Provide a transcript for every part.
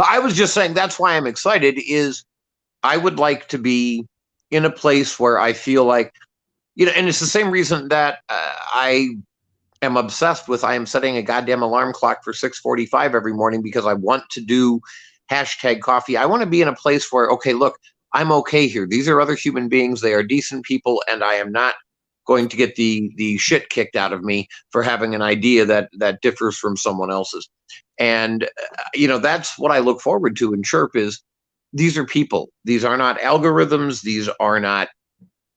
I was just saying that's why I'm excited is I would like to be in a place where I feel like, and it's the same reason that I am obsessed with, I am setting a goddamn alarm clock for 6:45 every morning because I want to do hashtag coffee. I want to be in a place where, okay, look, I'm okay here. These are other human beings. They are decent people, and I am not going to get the shit kicked out of me for having an idea that differs from someone else's. And that's what I look forward to in Chirp is these are people. These are not algorithms. These are not,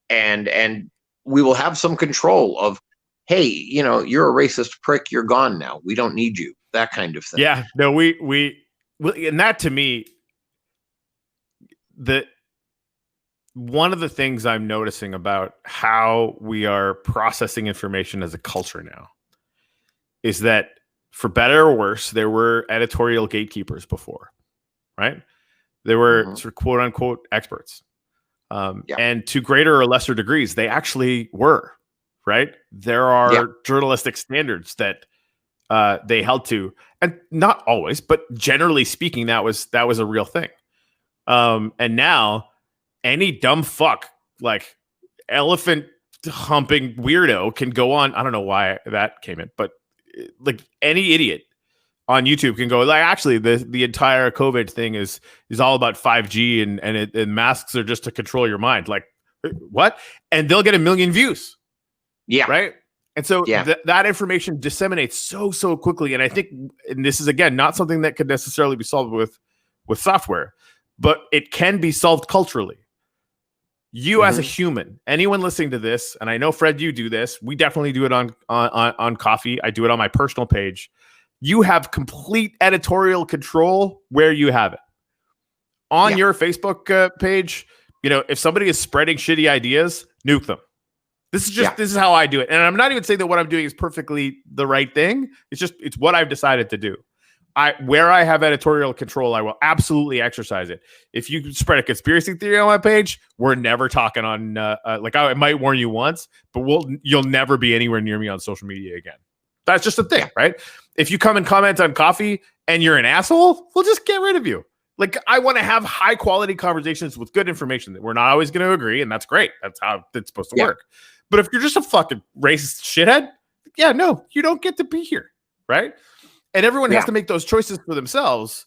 and we will have some control of, hey, you're a racist prick. You're gone now. We don't need you. That kind of thing. Yeah, no, we and that to me, one of the things I'm noticing about how we are processing information as a culture now is that, for better or worse, there were editorial gatekeepers before, right? There were sort of quote unquote experts. And to greater or lesser degrees, they actually were, right? There are journalistic standards that they held to, and not always, but generally speaking, that was a real thing. And now any dumb fuck, like elephant humping weirdo, can go on. I don't know why that came in, but like any idiot on YouTube can go, like, actually the entire COVID thing is all about 5G and masks are just to control your mind. Like, what? And they'll get 1 million views. Yeah. Right. And so that information disseminates so quickly. And I think, and this is, again, not something that could necessarily be solved with software, but it can be solved culturally. You as a human, anyone listening to this, and I know, Fred, you do this. We definitely do it on Coffee. I do it on my personal page. You have complete editorial control where you have it. On your Facebook page, if somebody is spreading shitty ideas, nuke them. This is how I do it. And I'm not even saying that what I'm doing is perfectly the right thing. It's what I've decided to do. Where I have editorial control, I will absolutely exercise it. If you spread a conspiracy theory on my page, we're never talking on, I might warn you once, but you'll never be anywhere near me on social media again. That's just a thing, right? If you come and comment on Coffee and you're an asshole, we'll just get rid of you. Like, I want to have high quality conversations with good information that we're not always going to agree. And that's great. That's how it's supposed to work. But if you're just a fucking racist shithead, no, you don't get to be here. Right. And everyone has to make those choices for themselves.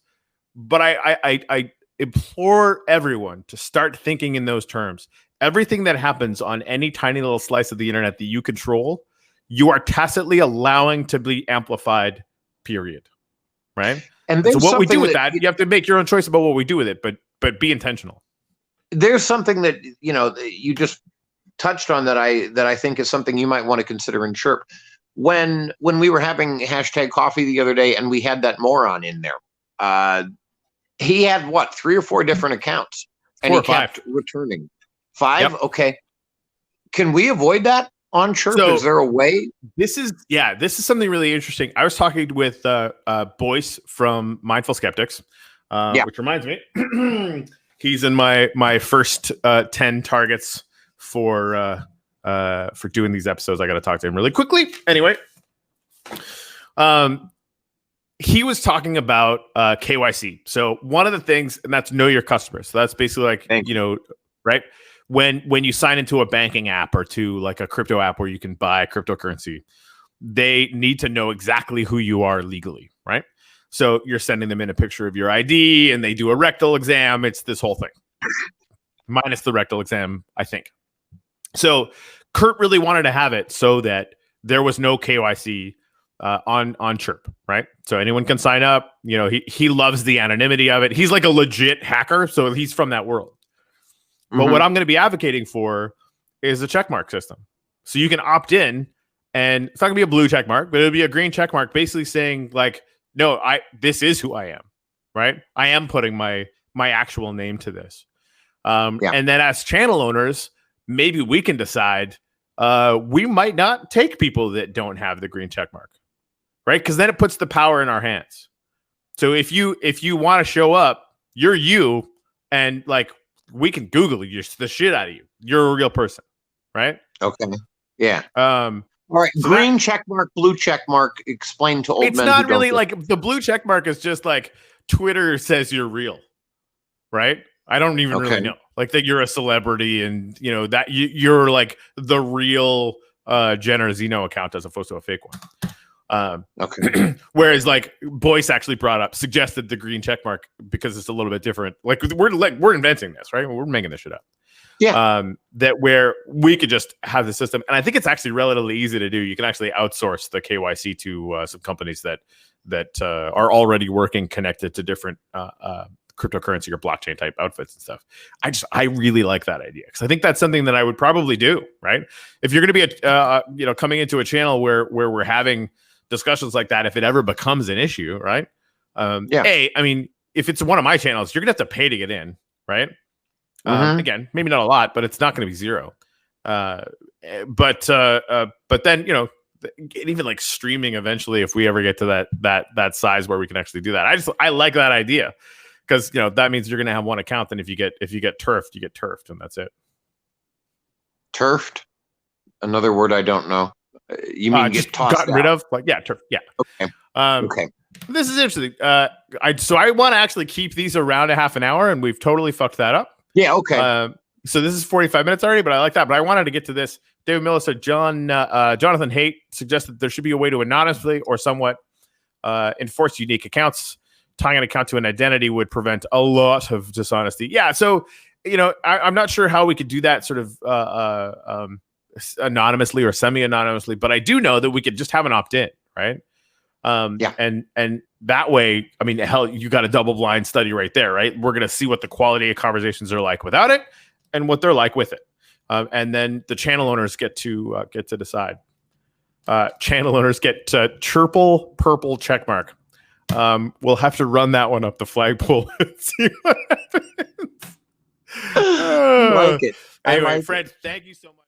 But I implore everyone to start thinking in those terms. Everything that happens on any tiny little slice of the internet that you control, you are tacitly allowing to be amplified, period. Right? And so what we do with that, you have to make your own choice about what we do with it, but be intentional. There's something that, you just touched on that I think is something you might want to consider in Chirp. When we were having hashtag Coffee the other day and we had that moron in there, he had 3 or 4 different accounts and he kept returning 5. Yep. Okay. Can we avoid that on Chirp? So, is there a way? This is something really interesting. I was talking with Boyce from Mindful Skeptics, which reminds me, he's in my first 10 targets for doing these episodes. I got to talk to him really quickly. Anyway, he was talking about KYC. So one of the things, and that's know your customers. So that's basically like, right? When you sign into a banking app or to like a crypto app where you can buy cryptocurrency, they need to know exactly who you are legally, right? So you're sending them in a picture of your ID and they do a rectal exam. It's this whole thing. Minus the rectal exam, I think. So Kurt really wanted to have it so that there was no KYC on Chirp, right? So anyone can sign up. He loves the anonymity of it. He's like a legit hacker, so he's from that world. But what I'm going to be advocating for is a checkmark system. So you can opt in, and it's not going to be a blue checkmark, but it'll be a green checkmark, basically saying like, no, this is who I am, right? I am putting my actual name to this. And then as channel owners, maybe we can decide we might not take people that don't have the green check mark, right? Because then it puts the power in our hands. So if you want to show up, you're you, and like we can Google the shit out of you. You're a real person, right? Okay. Yeah. All right. Green check mark, blue check mark. Explain to old men. It's not really like the blue check mark is just like Twitter says you're real, right? I don't even really know, like that you're a celebrity, and you know that you're like the real Jenner Zeno account as opposed to a fake one. Whereas like Boyce actually suggested the green check mark because it's a little bit different. Like we're inventing this, right? We're making this shit up. Yeah. That where we could just have the system, and I think it's actually relatively easy to do. You can actually outsource the KYC to some companies that are already working connected to different cryptocurrency or blockchain type outfits and stuff. I really like that idea because I think that's something that I would probably do. Right? If you're going to be coming into a channel where we're having discussions like that, if it ever becomes an issue, right? I mean, if it's one of my channels, you're gonna have to pay to get in, right? Again, maybe not a lot, but it's not going to be zero. But then even like streaming eventually, if we ever get to that size where we can actually do that, I like that idea because that means you're going to have one account. Then if you get turfed, you get turfed, and that's it. Turfed, another word I don't know. You mean just get tossed gotten out? rid of? Like turf. Yeah. Okay. Okay. This is interesting. I want to actually keep these around a half an hour, and we've totally fucked that up. Yeah, okay. So this is 45 minutes already, but I like that. But I wanted to get to this. David Miller said, Jonathan Haidt suggested there should be a way to anonymously or somewhat enforce unique accounts. Tying an account to an identity would prevent a lot of dishonesty. Yeah, so, I'm not sure how we could do that sort of anonymously or semi-anonymously, but I do know that we could just have an opt-in, right? And that way, I mean, hell, you got a double blind study right there, right? We're going to see what the quality of conversations are like without it and what they're like with it. And then the channel owners get to decide. Channel owners get triple purple check mark. We'll have to run that one up the flagpole and see what happens. I like it. Anyway, Fred, thank you so much.